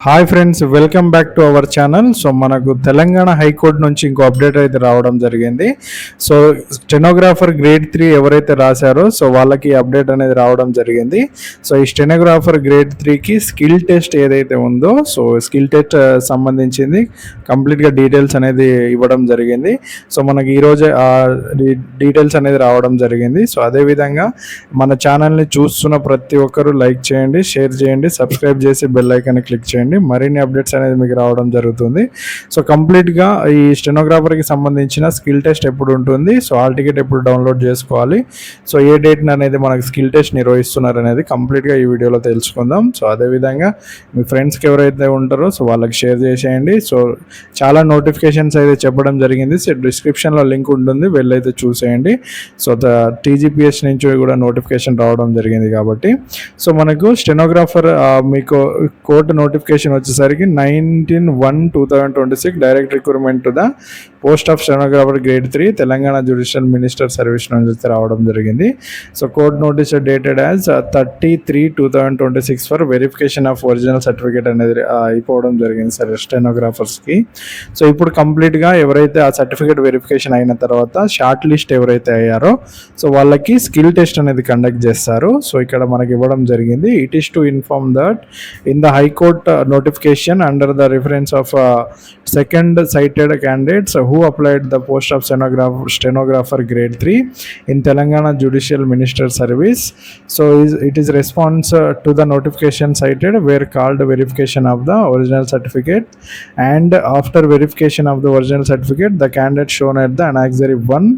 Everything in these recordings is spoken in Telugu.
Hi friends, welcome back to our channel. So మనకు తెలంగాణ హైకోర్టు నుంచి ఇంకో అప్డేట్ అయితే రావడం జరిగింది. సో స్టెనోగ్రాఫర్ గ్రేడ్ 3 ఎవరైతే రాశారో సో వాళ్ళకి అప్డేట్ అనేది రావడం జరిగింది. సో ఈ స్టెనోగ్రాఫర్ గ్రేడ్ 3కి స్కిల్ టెస్ట్ ఏదైతే ఉందో సో స్కిల్ టెస్ట్ సంబంధించింది కంప్లీట్గా డీటెయిల్స్ అనేది ఇవ్వడం జరిగింది. సో మనకి ఈరోజు డీటెయిల్స్ అనేది రావడం జరిగింది. సో అదేవిధంగా మన ఛానల్ని చూస్తున్న ప్రతి ఒక్కరూ లైక్ చేయండి, షేర్ చేయండి, సబ్స్క్రైబ్ చేసి బెల్ ఐకాన్ క్లిక్ చేయండి. మరిన్ని అప్డేట్స్ అనేది మీకు రావడం జరుగుతుంది. సో కంప్లీట్గా ఈ స్టెనోగ్రాఫర్కి సంబంధించిన స్కిల్ టెస్ట్ ఎప్పుడు ఉంటుంది, సో హాల్ టికెట్ ఎప్పుడు డౌన్లోడ్ చేసుకోవాలి, సో ఏ డేట్ అనేది మనకు స్కిల్ టెస్ట్ నిర్వహిస్తున్నారు అనేది కంప్లీట్గా ఈ వీడియోలో తెలుసుకుందాం. సో అదేవిధంగా మీ ఫ్రెండ్స్కి ఎవరైతే ఉంటారో సో వాళ్ళకి షేర్ చేసేయండి. సో చాలా నోటిఫికేషన్స్ అయితే చెప్పడం జరిగింది. సో డిస్క్రిప్షన్లో లింక్ ఉంటుంది, వెళ్ళైతే చూసేయండి. సో టీజీపీఎస్ నుంచి కూడా నోటిఫికేషన్ రావడం జరిగింది కాబట్టి సో మనకు స్టెనోగ్రాఫర్ మీకు కోర్టు నోటిఫికేషన్ వచ్చేసరికి 19/1/2026 direct recruitment to the post of stenographer grade 3 Telangana judicial minister service నుంచి రావడం జరిగింది. So court notice dated as 30/3/2026 for verification of original certificate అనేది అయిపోవడం జరిగింది సార్ స్టెనోగ్రాఫర్స్కి. సో ఇప్పుడు కంప్లీట్గా ఎవరైతే ఆ సర్టిఫికేట్ వెరిఫికేషన్ అయిన తర్వాత షార్ట్ లిస్ట్ ఎవరైతే అయ్యారో సో వాళ్ళకి స్కిల్ టెస్ట్ అనేది కండక్ట్ చేస్తారు. సో ఇక్కడ మనకి ఇవ్వడం జరిగింది. It is to inform that in the high court notification under the reference of second cited candidates who applied the post of stenographer grade 3 in Telangana Judicial Minister Service. So it is response to the notification cited where called verification of the original certificate, and after verification of the original certificate the candidate shown at the annexure 1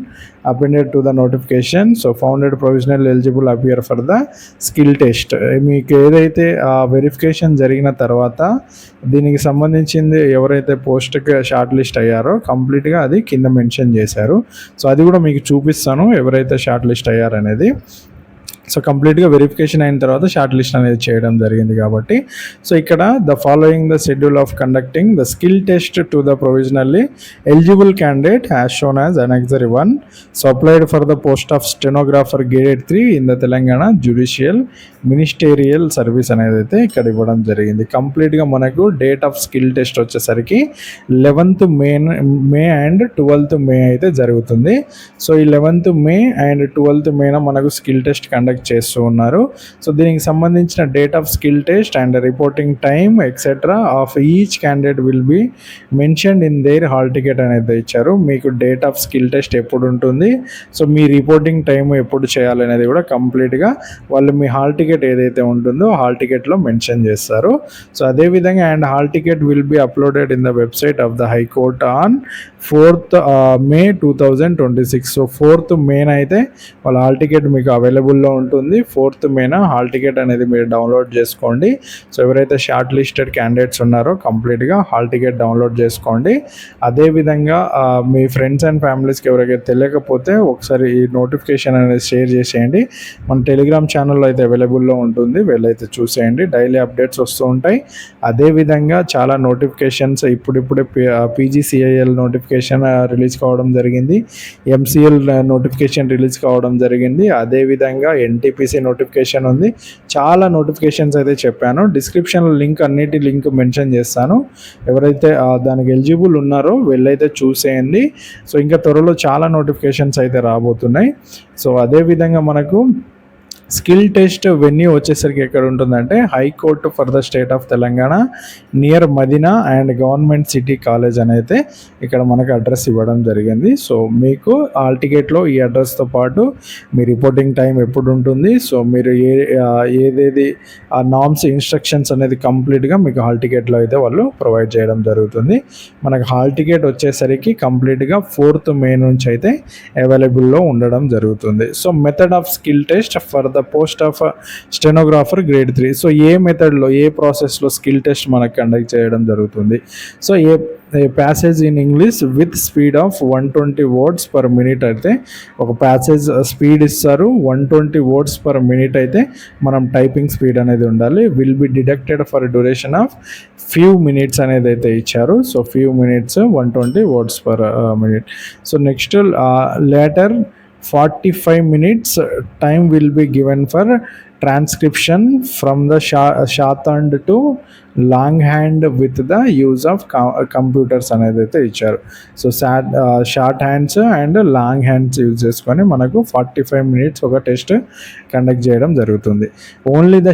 appended to the notification so founded provisional eligible appear for the skill test. మీకు ఏదైతే వెరిఫికేషన్ జరిగిన తర్వాత దీనికి సంబంధించింది ఎవరైతే పోస్ట్కి షార్ట్ లిస్ట్ అయ్యారో కంప్లీట్గా అది కింద మెన్షన్ చేశారు. సో అది కూడా మీకు చూపిస్తాను ఎవరైతే షార్ట్ లిస్ట్ అయ్యారనేది. సో కంప్లీట్గా వెరిఫికేషన్ అయిన తర్వాత షార్ట్ లిస్ట్ అనేది చేయడం జరిగింది కాబట్టి సో ఇక్కడ the following the schedule of conducting the skill test to the provisionally eligible candidate has shown as annexure 1 so applied for the post of stenographer grade 3 in the Telangana judicial ministerial service అనేది అయితే ఇక్కడ ఇవ్వడం జరిగింది. కంప్లీట్గా మనకు డేట్ ఆఫ్ స్కిల్ టెస్ట్ వచ్చేసరికి 11th మే అండ్ 12th మే అయితే జరుగుతుంది. సో ఈ 11th మే అండ్ 12th మేన మనకు స్కిల్ టెస్ట్ కండక్ట్ చేస్తూ ఉన్నారు. సో దీనికి సంబంధించిన date of skill test and reporting time etcetera of each candidate will be mentioned in there hall ticket అనేది ఇచ్చారు. మీకు డేట్ ఆఫ్ స్కిల్ టెస్ట్ ఎప్పుడు ఉంటుంది, సో మీ రిపోర్టింగ్ టైం ఎప్పుడు చేయాలనేది కూడా కంప్లీట్గా వాళ్ళు మీ హాల్ టికెట్ ఏదైతే ఉంటుందో హాల్ టికెట్లో మెన్షన్ చేస్తారు. సో అదేవిధంగా and hall ticket will be uploaded in the website of the high court on 4th May 2026. So 4th మేన అయితే వాళ్ళ హాల్ టికెట్ మీకు అవైలబుల్లో ఉంటుంది. 4th మేన హాల్ టికెట్ అనేది మీరు డౌన్లోడ్ చేసుకోండి. సో ఎవరైతే షార్ట్ లిస్టెడ్ క్యాండిడేట్స్ ఉన్నారో కంప్లీట్గా హాల్ టికెట్ డౌన్లోడ్ చేసుకోండి. అదేవిధంగా మీ ఫ్రెండ్స్ అండ్ ఫ్యామిలీస్కి ఎవరికైతే తెలియకపోతే ఒకసారి ఈ నోటిఫికేషన్ అనేది షేర్ చేసేయండి. మన టెలిగ్రామ్ ఛానల్లో అయితే అవైలబుల్లో ఉంటుంది, వెళ్ళైతే చూసేయండి. డైలీ అప్డేట్స్ వస్తూ ఉంటాయి. అదేవిధంగా చాలా నోటిఫికేషన్స్ ఇప్పుడిప్పుడే పీజీసీఐఎల్ నోటిఫికేషన్ రిలీజ్ కావడం జరిగింది, ఎంసీఎల్ నోటిఫికేషన్ రిలీజ్ కావడం జరిగింది, అదేవిధంగా ఎన్టీపీసీ నోటిఫికేషన్ ఉంది. చాలా నోటిఫికేషన్స్ అయితే చెప్పాను. డిస్క్రిప్షన్లో అన్నిటి లింక్ మెన్షన్ చేస్తాను. ఎవరైతే దానికి ఎలిజిబుల్ ఉన్నారో వెళ్ళైతే చూసేయండి. సో ఇంకా త్వరలో చాలా నోటిఫికేషన్స్ అయితే రాబోతున్నాయి. సో అదేవిధంగా మనకు స్కిల్ టెస్ట్ వెన్యూ వచ్చేసరికి ఎక్కడ ఉంటుందంటే high court for the state of Telangana near Madina and government city college అని అయితే ఇక్కడ మనకు అడ్రస్ ఇవ్వడం జరిగింది. సో మీకు హాల్ టికెట్లో ఈ అడ్రస్తో పాటు మీ రిపోర్టింగ్ టైం ఎప్పుడు ఉంటుంది, సో మీరు ఏదేది ఆ నామ్స్ ఇన్స్ట్రక్షన్స్ అనేది కంప్లీట్గా మీకు హాల్ టికెట్లో అయితే వాళ్ళు ప్రొవైడ్ చేయడం జరుగుతుంది. మనకు హాల్ టికెట్ వచ్చేసరికి కంప్లీట్గా 4th మే నుంచి అయితే అవైలబుల్లో ఉండడం జరుగుతుంది. So method of skill test for the post of stenographer grade 3. So a మెథడ్లో ఏ ప్రాసెస్లో స్కిల్ టెస్ట్ మనకు కండక్ట్ చేయడం జరుగుతుంది. So a passage in English with speed of 120 words per minute అయితే ఒక ప్యాసేజ్ స్పీడ్ ఇస్తారు. 120 words per minute అయితే మనం టైపింగ్ స్పీడ్ అనేది ఉండాలి. Will be deducted for duration of few minutes అనేది అయితే ఇచ్చారు. So few minutes 120 words per minute. So next later 45 minutes time will be given for transcription from the shortened to long hand with the use of computers అనేది అయితే ఇచ్చారు. So short hands and long hands use చేసుకొని మనకు 45 మినిట్స్ ఒక టెస్ట్ కండక్ట్ చేయడం జరుగుతుంది. Only the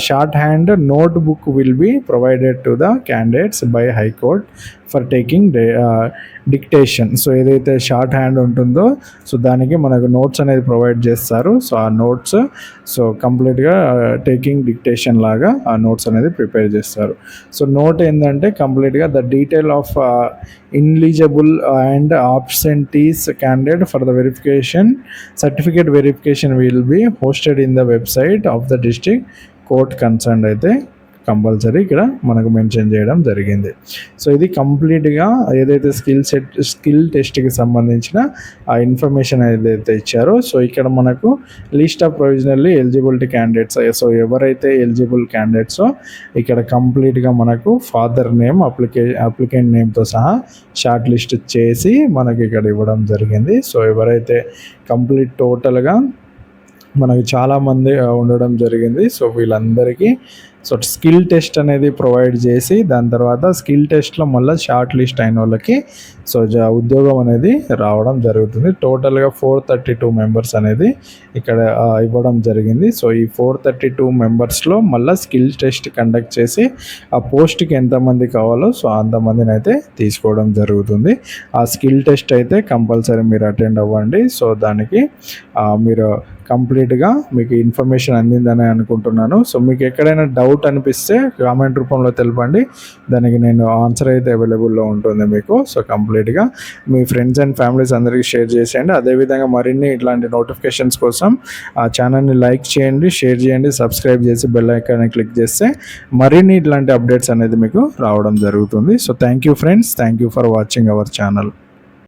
short hand note book will be provided to the candidates by high court for taking dictation. So ఏదైతే షార్ట్ హ్యాండ్ ఉంటుందో సో దానికి మనకు నోట్స్ అనేది ప్రొవైడ్ చేస్తారు. సో ఆ నోట్స్ సో కంప్లీట్గా టేకింగ్ డిక్టేషన్ లాగా ఆ నోట్స్ అనేది ప్రిపేర్ చేస్తారు. సో నోట్ ఏంటంటే కంప్లీట్గా the detail of ineligible and absentees candidate for the verification certificate verification will be hosted in the website of the district court concern అయితే కంపల్సరీ ఇక్కడ మనకు మెన్షన్ చేయడం జరిగింది. సో ఇది కంప్లీట్గా ఏదైతే స్కిల్ టెస్ట్కి సంబంధించిన ఆ ఇన్ఫర్మేషన్ ఏదైతే ఇచ్చారో సో ఇక్కడ మనకు list of provisionally eligibility candidates. So ఎవరైతే ఎలిజిబుల్ క్యాండిడేట్సో ఇక్కడ కంప్లీట్గా మనకు ఫాదర్ నేమ్ అప్లికెంట్ నేమ్తో సహా షార్ట్ లిస్ట్ చేసి మనకి ఇక్కడ ఇవ్వడం జరిగింది. సో ఎవరైతే కంప్లీట్ టోటల్గా మనకి చాలామంది ఉండడం జరిగింది. సో వీళ్ళందరికీ సో స్కిల్ టెస్ట్ అనేది ప్రొవైడ్ చేసి దాని తర్వాత స్కిల్ టెస్ట్లో మళ్ళీ షార్ట్ లిస్ట్ అయిన వాళ్ళకి సో ఉద్యోగం అనేది రావడం జరుగుతుంది. టోటల్గా 432 మెంబర్స్ అనేది ఇక్కడ ఇవ్వడం జరిగింది. సో ఈ 432 మెంబర్స్లో మళ్ళీ స్కిల్ టెస్ట్ కండక్ట్ చేసి ఆ పోస్ట్కి ఎంతమంది కావాలో సో అంతమందిని అయితే తీసుకోవడం జరుగుతుంది. ఆ స్కిల్ టెస్ట్ అయితే కంపల్సరీ మీరు అటెండ్ అవ్వండి. సో దానికి మీరు కంప్లీట్గా మీకు ఇన్ఫర్మేషన్ అందిందని అనుకుంటున్నాను. సో మీకు ఎక్కడైనా డౌట్ అనిపిస్తే కామెంట్ రూపంలో తెలపండి, దానికి నేను ఆన్సర్ అయితే అవైలబుల్లో ఉంటుంది మీకు. సో కంప్లీట్గా మీ ఫ్రెండ్స్ అండ్ ఫ్యామిలీస్ అందరికీ షేర్ చేసేయండి. అదేవిధంగా మరిన్ని ఇట్లాంటి నోటిఫికేషన్స్ కోసం ఆ ఛానల్ని లైక్ చేయండి, షేర్ చేయండి, సబ్స్క్రైబ్ చేసి బెల్ ఐకాన్ని క్లిక్ చేస్తే మరిన్ని ఇట్లాంటి అప్డేట్స్ అనేది మీకు రావడం జరుగుతుంది. So thank you friends, thank you for watching our channel.